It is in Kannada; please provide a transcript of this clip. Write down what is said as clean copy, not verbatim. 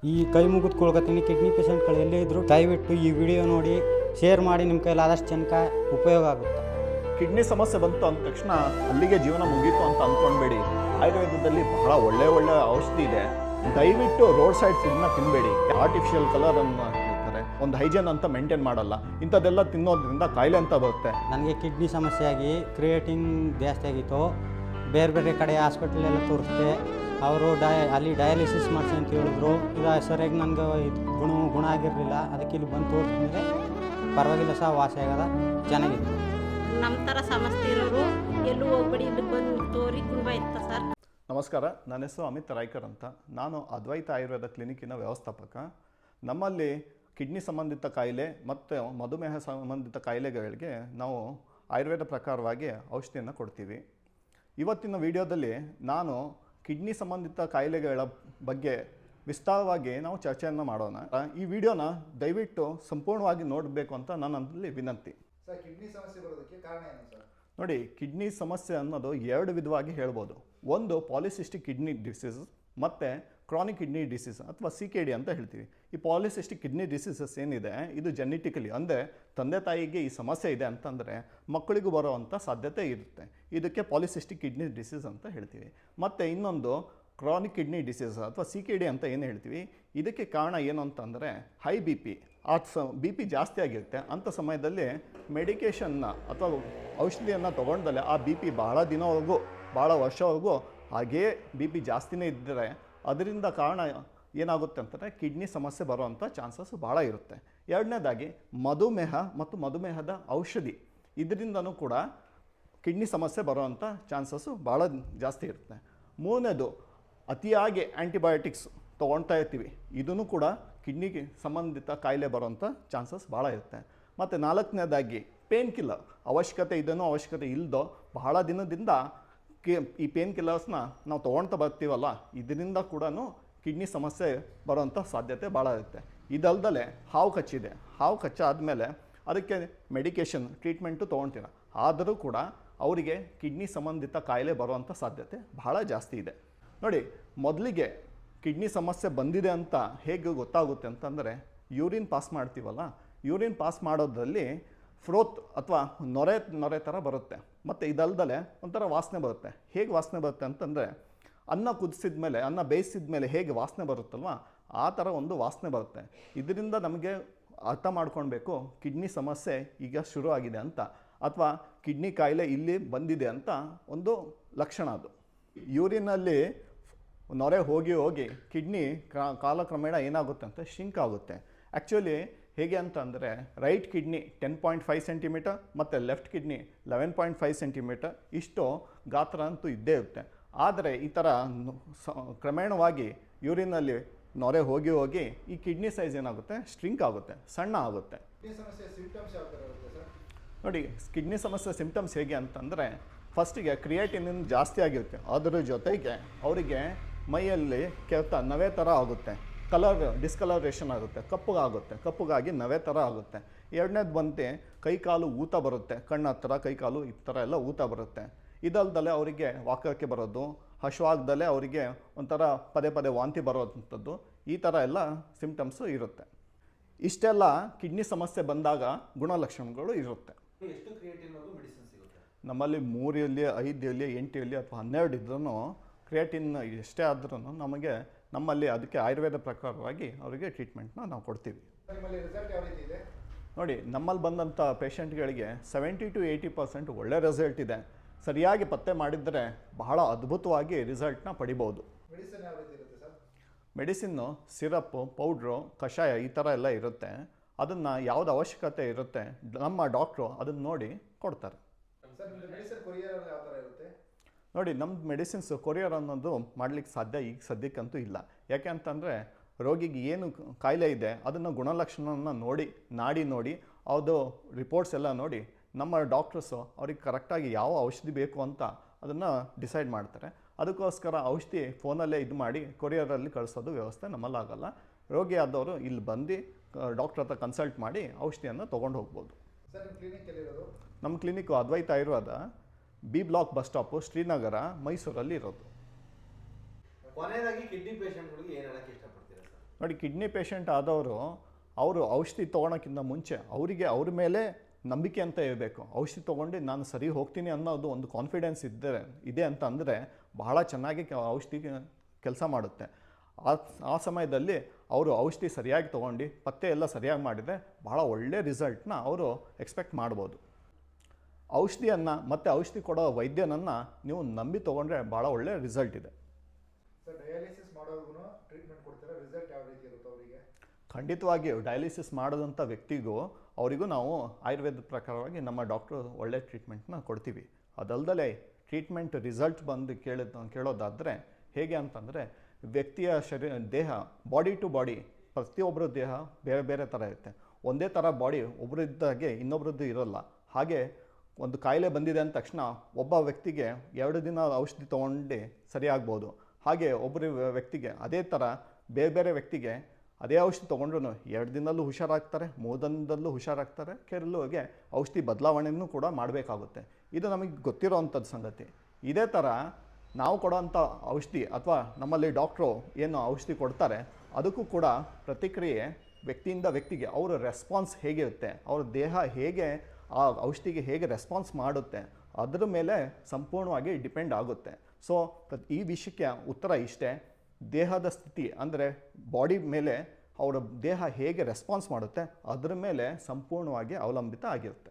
ಈ ಕೈ ಮುಗಿದು ಕೊಳ್ಕೊತೀನಿ. ಕಿಡ್ನಿ ಪೇಷಂಟ್ಗಳು ಎಲ್ಲೇ ಇದ್ದರೂ ದಯವಿಟ್ಟು ಈ ವಿಡಿಯೋ ನೋಡಿ ಶೇರ್ ಮಾಡಿ, ನಿಮ್ಮ ಕೈಲಾದಷ್ಟು ಜನಕ್ಕೆ ಉಪಯೋಗ ಆಗುತ್ತೆ. ಕಿಡ್ನಿ ಸಮಸ್ಯೆ ಬಂತು ಅಂದ ತಕ್ಷಣ ಅಲ್ಲಿಗೆ ಜೀವನ ಮುಗೀತು ಅಂತ ಅಂದ್ಕೊಳ್ಬೇಡಿ. ಆಯುರ್ವೇದದಲ್ಲಿ ಬಹಳ ಒಳ್ಳೆ ಔಷಧಿ ಇದೆ. ದಯವಿಟ್ಟು ರೋಡ್ ಸೈಡ್ ಫುಡ್ನ ತಿನ್ನಬೇಡಿ. ಆರ್ಟಿಫಿಷಿಯಲ್ ಕಲರ್ ಅನ್ನು ಇರ್ತಾರೆ, ಒಂದು ಹೈಜೀನ್ ಅಂತ ಮೇಂಟೈನ್ ಮಾಡಲ್ಲ. ಇಂಥದ್ದೆಲ್ಲ ತಿನ್ನೋದ್ರಿಂದ ಕಾಯಿಲೆ ಅಂತ ಬರುತ್ತೆ. ನನಗೆ ಕಿಡ್ನಿ ಸಮಸ್ಯೆ ಆಗಿ ಕ್ರಿಯೇಟಿನ್ ಜಾಸ್ತಿ ಆಗಿತ್ತು. ಬೇರೆ ಬೇರೆ ಕಡೆ ಹಾಸ್ಪಿಟ್ಲೆಲ್ಲ ತೋರಿಸ್ದೆ. ಅವರು ಅಲ್ಲಿ ಡಯಾಲಿಸಿಸ್ ಮಾಡಿಸಿ ಅಂತ ಹೇಳಿದ್ರು. ಇದು ಸರಿಯಾಗಿ ನನಗೆ ಗುಣ ಆಗಿರಲಿಲ್ಲ. ಅದಕ್ಕೆ ಇಲ್ಲಿ ಬಂದು ತೋರಿಸಿದ್ಮೇಲೆ ಪರವಾಗಿಲ್ಲ ಸಹ, ವಾಸಿ ಆಗದ ಚೆನ್ನಾಗಿತ್ತು. ನಮ್ಮ ಥರ ಸಮಸ್ಯೆ ಇರೋರು ಎಲ್ಲೂ ಹೋಗ್ಬೇಡಿ, ಇಲ್ಲಿ ಬಂದು ತೋರಿ ಗುಣ ಇತ್ತು ಸರ್. ನಮಸ್ಕಾರ, ನನ್ನ ಹೆಸರು ಅಮಿತ್ ರಾಯ್ಕರ್ ಅಂತ. ನಾನು ಅದ್ವೈತ ಆಯುರ್ವೇದ ಕ್ಲಿನಿಕ್ಕಿನ ವ್ಯವಸ್ಥಾಪಕ. ನಮ್ಮಲ್ಲಿ ಕಿಡ್ನಿ ಸಂಬಂಧಿತ ಕಾಯಿಲೆ ಮತ್ತು ಮಧುಮೇಹ ಸಂಬಂಧಿತ ಕಾಯಿಲೆಗಳಿಗೆ ನಾವು ಆಯುರ್ವೇದ ಪ್ರಕಾರವಾಗಿ ಔಷಧಿಯನ್ನು ಕೊಡ್ತೀವಿ. ಇವತ್ತಿನ ವಿಡಿಯೋದಲ್ಲಿ ನಾನು ಕಿಡ್ನಿ ಸಂಬಂಧಿತ ಕಾಯಿಲೆಗಳ ಬಗ್ಗೆ ವಿಸ್ತಾರವಾಗಿ ನಾವು ಚರ್ಚೆಯನ್ನು ಮಾಡೋಣ. ಈ ವಿಡಿಯೋನ ದಯವಿಟ್ಟು ಸಂಪೂರ್ಣವಾಗಿ ನೋಡಬೇಕು ಅಂತ ನನ್ನಲ್ಲಿ ವಿನಂತಿ. ಸರ್, ಕಿಡ್ನಿ ಸಮಸ್ಯೆ ಬರೋದಕ್ಕೆ ಕಾರಣ ಏನು ಸರ್? ನೋಡಿ, ಕಿಡ್ನಿ ಸಮಸ್ಯೆ ಅನ್ನೋದು ಎರಡು ವಿಧವಾಗಿ ಹೇಳ್ಬೋದು. ಒಂದು ಪಾಲಿಸಿಸ್ಟಿಕ್ ಕಿಡ್ನಿ ಡಿಸೀಸ್ ಮತ್ತು ಕ್ರಾನಿಕ್ ಕಿಡ್ನಿ ಡಿಸೀಸ್ ಅಥವಾ CKD ಅಂತ ಹೇಳ್ತೀವಿ. ಈ ಪಾಲಿಸಿಸ್ಟಿಕ್ ಕಿಡ್ನಿ ಡಿಸೀಸಸ್ ಏನಿದೆ, ಇದು ಜೆನೆಟಿಕಲಿ ಅಂದರೆ ತಂದೆ ತಾಯಿಗೆ ಈ ಸಮಸ್ಯೆ ಇದೆ ಅಂತಂದರೆ ಮಕ್ಕಳಿಗೂ ಬರೋವಂಥ ಸಾಧ್ಯತೆ ಇರುತ್ತೆ. ಇದಕ್ಕೆ ಪಾಲಿಸಿಸ್ಟಿಕ್ ಕಿಡ್ನಿ ಡಿಸೀಸ್ ಅಂತ ಹೇಳ್ತೀವಿ. ಮತ್ತು ಇನ್ನೊಂದು ಕ್ರಾನಿಕ್ ಕಿಡ್ನಿ ಡಿಸೀಸ್ ಅಥವಾ CKD ಅಂತ ಏನು ಹೇಳ್ತೀವಿ. ಇದಕ್ಕೆ ಕಾರಣ ಏನು ಅಂತಂದರೆ ಹೈ BP. BP ಜಾಸ್ತಿ ಆಗಿರುತ್ತೆ. ಅಂಥ ಸಮಯದಲ್ಲಿ ಮೆಡಿಕೇಷನ್ನ ಅಥವಾ ಔಷಧಿಯನ್ನು ತೊಗೊಂಡಲ್ಲೇ ಆ BP ಬಹಳ ದಿನವರೆಗೂ, ಭಾಳ ವರ್ಷವರೆಗೂ ಹಾಗೇ BP ಜಾಸ್ತಿನೇ ಇದ್ದರೆ ಅದರಿಂದ ಕಾರಣ ಏನಾಗುತ್ತೆ ಅಂತಂದರೆ ಕಿಡ್ನಿ ಸಮಸ್ಯೆ ಬರುವಂಥ ಚಾನ್ಸಸ್ ಭಾಳ ಇರುತ್ತೆ. ಎರಡನೇದಾಗಿ ಮಧುಮೇಹ ಮತ್ತು ಮಧುಮೇಹದ ಔಷಧಿ, ಇದರಿಂದನೂ ಕೂಡ ಕಿಡ್ನಿ ಸಮಸ್ಯೆ ಬರುವಂಥ ಚಾನ್ಸಸ್ಸು ಭಾಳ ಜಾಸ್ತಿ ಇರುತ್ತೆ. ಮೂರನೇದು ಅತಿಯಾಗಿ ಆ್ಯಂಟಿಬಯೋಟಿಕ್ಸ್ ತೊಗೊಳ್ತಾ ಇರ್ತೀವಿ. ಇದೂ ಕೂಡ ಕಿಡ್ನಿಗೆ ಸಂಬಂಧಿತ ಕಾಯಿಲೆ ಬರುವಂಥ ಚಾನ್ಸಸ್ ಭಾಳ ಇರುತ್ತೆ. ಮತ್ತು ನಾಲ್ಕನೇದಾಗಿ ಪೇನ್ ಕಿಲ್ಲರ್, ಅವಶ್ಯಕತೆ ಇದನ್ನು ಅವಶ್ಯಕತೆ ಇಲ್ಲದೋ ಬಹಳ ದಿನದಿಂದ ಈ ಪೇನ್ ಕಿಲ್ಲರ್ಸ್ನ ನಾವು ತೊಗೊಳ್ತಾ ಬರ್ತೀವಲ್ಲ, ಇದರಿಂದ ಕೂಡ ಕಿಡ್ನಿ ಸಮಸ್ಯೆ ಬರೋವಂಥ ಸಾಧ್ಯತೆ ಭಾಳ ಇರುತ್ತೆ. ಇದಲ್ದಲೆ ಹಾವು ಕಚ್ಚಿದೆ, ಹಾವು ಕಚ್ಚಾದಮೇಲೆ ಅದಕ್ಕೆ ಮೆಡಿಕೇಷನ್ ಟ್ರೀಟ್ಮೆಂಟು ತೊಗೊಳ್ತೀರ, ಆದರೂ ಕೂಡ ಅವರಿಗೆ ಕಿಡ್ನಿ ಸಂಬಂಧಿತ ಕಾಯಿಲೆ ಬರುವಂಥ ಸಾಧ್ಯತೆ ಬಹಳ ಜಾಸ್ತಿ ಇದೆ. ನೋಡಿ, ಮೊದಲಿಗೆ ಕಿಡ್ನಿ ಸಮಸ್ಯೆ ಬಂದಿದೆ ಅಂತ ಹೇಗೆ ಗೊತ್ತಾಗುತ್ತೆ ಅಂತಂದರೆ, ಯೂರಿನ್ ಪಾಸ್ ಮಾಡ್ತೀವಲ್ಲ, ಯೂರಿನ್ ಪಾಸ್ ಮಾಡೋದ್ರಲ್ಲಿ ಫ್ರೋತ್ ಅಥವಾ ನೊರೆ ಥರ ಬರುತ್ತೆ. ಮತ್ತು ಇದಲ್ದಲೆ ಒಂಥರ ವಾಸನೆ ಬರುತ್ತೆ. ಹೇಗೆ ವಾಸನೆ ಬರುತ್ತೆ ಅಂತಂದರೆ, ಅನ್ನ ಕುದಿಸಿದ ಮೇಲೆ, ಅನ್ನ ಬೇಯಿಸಿದ ಮೇಲೆ ಹೇಗೆ ವಾಸನೆ ಬರುತ್ತಲ್ವ, ಆ ಥರ ಒಂದು ವಾಸನೆ ಬರುತ್ತೆ. ಇದರಿಂದ ನಮಗೆ ಅರ್ಥ ಮಾಡ್ಕೊಳ್ಬೇಕು ಕಿಡ್ನಿ ಸಮಸ್ಯೆ ಈಗ ಶುರು ಆಗಿದೆ ಅಂತ, ಅಥವಾ ಕಿಡ್ನಿ ಕಾಯಿಲೆ ಇಲ್ಲಿ ಬಂದಿದೆ ಅಂತ ಒಂದು ಲಕ್ಷಣ ಅದು. ಯೂರಿನಲ್ಲಿ ನೊರೆ ಹೋಗಿ ಹೋಗಿ ಕಿಡ್ನಿ ಕಾಲಕ್ರಮೇಣ ಏನಾಗುತ್ತೆ ಅಂತ ಶಿಂಕ್ ಆಗುತ್ತೆ. ಆ್ಯಕ್ಚುಲಿ ಹೇಗೆ ಅಂತ ಅಂದರೆ, ರೈಟ್ ಕಿಡ್ನಿ 10.5 ಸೆಂಟಿಮೀಟರ್ ಮತ್ತು ಲೆಫ್ಟ್ ಕಿಡ್ನಿ 11.5 ಸೆಂಟಿಮೀಟರ್ ಇಷ್ಟು ಗಾತ್ರ ಅಂತೂ ಇದ್ದೇ ಇರುತ್ತೆ. ಆದರೆ ಈ ಥರ ಕ್ರಮೇಣವಾಗಿ ಯೂರಿನಲ್ಲಿ ನೊರೆ ಹೋಗಿ ಹೋಗಿ ಈ ಕಿಡ್ನಿ ಸೈಜ್ ಏನಾಗುತ್ತೆ, ಸ್ಟ್ರಿಂಕ್ ಆಗುತ್ತೆ, ಸಣ್ಣ ಆಗುತ್ತೆ. ಕಿಡ್ನಿ ಸಮಸ್ಯೆ ಸಿಂಪ್ಟಮ್ಸ್ ಯಾವ ಥರ ಇರುತ್ತೆ ಸರ್? ನೋಡಿ, ಕಿಡ್ನಿ ಸಮಸ್ಯೆ ಸಿಂಪ್ಟಮ್ಸ್ ಹೇಗೆ ಅಂತಂದರೆ, ಫಸ್ಟಿಗೆ ಕ್ರಿಯೇಟಿನ್ ಜಾಸ್ತಿ ಆಗಿರುತ್ತೆ. ಅದರ ಜೊತೆಗೆ ಅವರಿಗೆ ಮೈಯಲ್ಲಿ ಕೆತ್ತ ನವೆ ಥರ ಆಗುತ್ತೆ, ಡಿಸ್ಕಲರೇಷನ್ ಆಗುತ್ತೆ, ಕಪ್ಪುಗಾಗಿ ನವೆ ಥರ ಆಗುತ್ತೆ. ಎರಡನೇದು ಬಂತೆ ಕೈಕಾಲು ಊತ ಬರುತ್ತೆ, ಕಣ್ಣು ಹತ್ರ ಕೈಕಾಲು ಈ ಥರ ಎಲ್ಲ ಊತ ಬರುತ್ತೆ. ಇದಲ್ದಲೆ ಅವರಿಗೆ ವಾಕಕ್ಕೆ ಬರೋದು, ಹಶ್ವಾಗ್ದಲೇ ಅವರಿಗೆ ಒಂಥರ ಪದೇ ಪದೇ ವಾಂತಿ ಬರೋವಂಥದ್ದು, ಈ ಥರ ಎಲ್ಲ ಸಿಂಪ್ಟಮ್ಸು ಇರುತ್ತೆ. ಇಷ್ಟೆಲ್ಲ ಕಿಡ್ನಿ ಸಮಸ್ಯೆ ಬಂದಾಗ ಗುಣಲಕ್ಷಣಗಳು ಇರುತ್ತೆ. ಎಷ್ಟು ಕ್ರಿಯೇಟಿನ್ ಮೆಡಿಸಿನ್ ಸಿಗುತ್ತೆ? ನಮ್ಮಲ್ಲಿ 3 ಇರಲಿ, 5 ಇರಲಿ, 8 ಇರಲಿ ಅಥವಾ 12 ಇದ್ರೂ ಕ್ರಿಯೇಟಿನ್ ಎಷ್ಟೇ ಆದ್ರೂ ನಮ್ಮಲ್ಲಿ ಅದಕ್ಕೆ ಆಯುರ್ವೇದ ಪ್ರಕಾರವಾಗಿ ಅವರಿಗೆ ಟ್ರೀಟ್ಮೆಂಟ್ನ ನಾವು ಕೊಡ್ತೀವಿ. ನಿಮ್ಮಲ್ಲಿ ರಿಸಲ್ಟ್ ಯಾವ ರೀತಿ ಇದೆ? ನೋಡಿ, ನಮ್ಮಲ್ಲಿ ಬಂದಂಥ ಪೇಷಂಟ್ಗಳಿಗೆ 70 to 80% ಒಳ್ಳೆ ರಿಸಲ್ಟ್ ಇದೆ. ಸರಿಯಾಗಿ ಪತ್ತೆ ಮಾಡಿದರೆ ಬಹಳ ಅದ್ಭುತವಾಗಿ ರಿಸಲ್ಟ್ನ ಪಡಿಬೋದು. ಮೆಡಿಸಿನ್ ಯಾವ ರೀತಿ ಇರುತ್ತೆ ಸರ್? ಮೆಡಿಸಿನ್ನು ಸಿರಪ್ಪು, ಪೌಡ್ರು, ಕಷಾಯ ಈ ಥರ ಎಲ್ಲ ಇರುತ್ತೆ. ಅದನ್ನು ಯಾವ್ದು ಅವಶ್ಯಕತೆ ಇರುತ್ತೆ ನಮ್ಮ ಡಾಕ್ಟ್ರು ಅದನ್ನು ನೋಡಿ ಕೊಡ್ತಾರೆ. ಸರ್, ನಿಮ್ಮದು ಮೆಡಿಸಿನ್ ಕೊರಿಯರ್ ಯಾವ ಥರ ಇರುತ್ತೆ? ನೋಡಿ, ನಮ್ಮ ಮೆಡಿಸಿನ್ಸ್ ಕೊರಿಯರ್ ಅನ್ನೋದು ಮಾಡಲಿಕ್ಕೆ ಸಾಧ್ಯ ಈಗ ಸದ್ಯಕ್ಕಂತೂ ಇಲ್ಲ. ಯಾಕೆ ಅಂತಂದರೆ, ರೋಗಿಗೆ ಏನು ಕಾಯಿಲೆ ಇದೆ ಅದನ್ನು ಗುಣಲಕ್ಷಣವನ್ನು ನೋಡಿ ಅದು ರಿಪೋರ್ಟ್ಸ್ ಎಲ್ಲ ನೋಡಿ ನಮ್ಮ ಡಾಕ್ಟರ್ಸು ಅವ್ರಿಗೆ ಕರೆಕ್ಟಾಗಿ ಯಾವ ಔಷಧಿ ಬೇಕು ಅಂತ ಅದನ್ನು ಡಿಸೈಡ್ ಮಾಡ್ತಾರೆ. ಅದಕ್ಕೋಸ್ಕರ ಔಷಧಿ ಫೋನಲ್ಲೇ ಇದು ಮಾಡಿ ಕೊರಿಯರಲ್ಲಿ ಕಳಿಸೋದು ವ್ಯವಸ್ಥೆ ನಮ್ಮಲ್ಲಾಗಲ್ಲ. ರೋಗಿ ಆದವರು ಇಲ್ಲಿ ಬಂದು ಡಾಕ್ಟ್ರ್ ಹತ್ರ ಕನ್ಸಲ್ಟ್ ಮಾಡಿ ಔಷಧಿಯನ್ನು ತೊಗೊಂಡು ಹೋಗ್ಬೋದು. ಸರ್, ನಿಮ್ಮ ಕ್ಲಿನಿಕ್ ಎಲ್ಲಿರೋದು? ನಮ್ಮ clinic Advaita Ayurveda, B block bus stop, Srinagar, ಮೈಸೂರಲ್ಲಿ ಇರೋದು. ಕೊನೆಯದಾಗಿ ಕಿಡ್ನಿ ಪೇಷಂಟ್ಗಳಿಗೆ ಏನು ಹೇಳಕ್ಕೆ ಇಷ್ಟಪಡ್ತೀರಾ ಸರ್? ನೋಡಿ, ಕಿಡ್ನಿ ಪೇಷಂಟ್ ಆದವರು ಅವರು ಔಷಧಿ ತೊಗೊಳಕ್ಕಿಂತ ಮುಂಚೆ ಅವರಿಗೆ ಅವ್ರ ಮೇಲೆ ನಂಬಿಕೆ ಅಂತ ಇರಬೇಕು. ಔಷಧಿ ತೊಗೊಂಡು ನಾನು ಸರಿ ಹೋಗ್ತೀನಿ ಅನ್ನೋದು ಒಂದು ಕಾನ್ಫಿಡೆನ್ಸ್ ಇದೆ ಅಂತ ಅಂದರೆ ಬಹಳ ಚೆನ್ನಾಗಿ ಔಷಧಿ ಕೆಲಸ ಮಾಡುತ್ತೆ. ಆ ಸಮಯದಲ್ಲಿ ಅವರು ಔಷಧಿ ಸರಿಯಾಗಿ ತೊಗೊಂಡು ಪತ್ತೆ ಎಲ್ಲ ಸರಿಯಾಗಿ ಮಾಡಿದರೆ ಬಹಳ ಒಳ್ಳೆ ರಿಸಲ್ಟ್ನ ಅವರು ಎಕ್ಸ್ಪೆಕ್ಟ್ ಮಾಡ್ಬೋದು. ಔಷಧಿಯನ್ನು ಮತ್ತು ಔಷಧಿ ಕೊಡೋ ವೈದ್ಯನನ್ನು ನೀವು ನಂಬಿ ತೊಗೊಂಡ್ರೆ ಭಾಳ ಒಳ್ಳೆ ರಿಸಲ್ಟ್ ಇದೆ. ಸರ್ ಡಯಾಲಿಸಿಸ್ ಮಾಡೋರ್ಗು ಟ್ರೀಟ್ಮೆಂಟ್ ಕೊಡ್ತೀರಾ, ರಿಸಲ್ಟ್ ಯಾವ ರೀತಿ ಇರುತ್ತೆ ಅವರಿಗೆ? ಖಂಡಿತವಾಗಿಯೂ ಡಯಾಲಿಸಿಸ್ ಮಾಡೋದಂಥ ವ್ಯಕ್ತಿಗೂ ಅವರಿಗೂ ನಾವು ಆಯುರ್ವೇದದ ಪ್ರಕಾರವಾಗಿ ನಮ್ಮ ಡಾಕ್ಟ್ರು ಒಳ್ಳೆ ಟ್ರೀಟ್ಮೆಂಟ್ನ ಕೊಡ್ತೀವಿ. ಅದಲ್ಲದೆ ಟ್ರೀಟ್ಮೆಂಟ್ ರಿಸಲ್ಟ್ ಬಂದು ಕೇಳೋದಾದರೆ ಹೇಗೆ ಅಂತಂದರೆ, ವ್ಯಕ್ತಿಯ ದೇಹ ಬಾಡಿ ಟು ಬಾಡಿ ಪ್ರತಿಯೊಬ್ಬರ ದೇಹ ಬೇರೆ ಬೇರೆ ಥರ ಇರುತ್ತೆ. ಒಂದೇ ಥರ ಬಾಡಿ ಒಬ್ಬರಿದ್ದಾಗೆ ಇನ್ನೊಬ್ರದ್ದು ಇರೋಲ್ಲ. ಹಾಗೆ ಒಂದು ಕಾಯಿಲೆ ಬಂದಿದೆ ಅಂದ ತಕ್ಷಣ ಒಬ್ಬ ವ್ಯಕ್ತಿಗೆ 2 ದಿನ ಔಷಧಿ ತೊಗೊಂಡು ಸರಿಯಾಗ್ಬೋದು. ಹಾಗೆ ಒಬ್ಬರ ವ್ಯಕ್ತಿಗೆ ಅದೇ ಥರ ಬೇರೆ ಬೇರೆ ವ್ಯಕ್ತಿಗೆ ಅದೇ ಔಷಧಿ ತೊಗೊಂಡ್ರು 2 ದಿನದಲ್ಲೂ ಹುಷಾರಾಗ್ತಾರೆ, 3 ದಿನದಲ್ಲೂ ಹುಷಾರಾಗ್ತಾರೆ. ಕೆಲವಿಗೆ ಔಷಧಿ ಬದಲಾವಣೆಯೂ ಕೂಡ ಮಾಡಬೇಕಾಗುತ್ತೆ. ಇದು ನಮಗೆ ಗೊತ್ತಿರೋವಂಥದ್ದು ಸಂಗತಿ. ಇದೇ ಥರ ನಾವು ಕೊಡೋವಂಥ ಔಷಧಿ ಅಥವಾ ನಮ್ಮಲ್ಲಿ ಡಾಕ್ಟ್ರು ಏನು ಔಷಧಿ ಕೊಡ್ತಾರೆ ಅದಕ್ಕೂ ಕೂಡ ಪ್ರತಿಕ್ರಿಯೆ ವ್ಯಕ್ತಿಯಿಂದ ವ್ಯಕ್ತಿಗೆ ಅವರ ರೆಸ್ಪಾನ್ಸ್ ಹೇಗಿರುತ್ತೆ, ಅವ್ರ ದೇಹ ಹೇಗೆ ಆ ಔಷಧಿಗೆ ಹೇಗೆ ರೆಸ್ಪಾನ್ಸ್ ಮಾಡುತ್ತೆ ಅದರ ಮೇಲೆ ಸಂಪೂರ್ಣವಾಗಿ ಡಿಪೆಂಡ್ ಆಗುತ್ತೆ. ಸೊ ಈ ವಿಷಯಕ್ಕೆ ಉತ್ತರ ಇಷ್ಟೇ. ದೇಹದ ಸ್ಥಿತಿ ಅಂದರೆ ಬಾಡಿ ಮೇಲೆ ಅವರ ದೇಹ ಹೇಗೆ ರೆಸ್ಪಾನ್ಸ್ ಮಾಡುತ್ತೆ ಅದರ ಮೇಲೆ ಸಂಪೂರ್ಣವಾಗಿ ಅವಲಂಬಿತ ಆಗಿರುತ್ತೆ.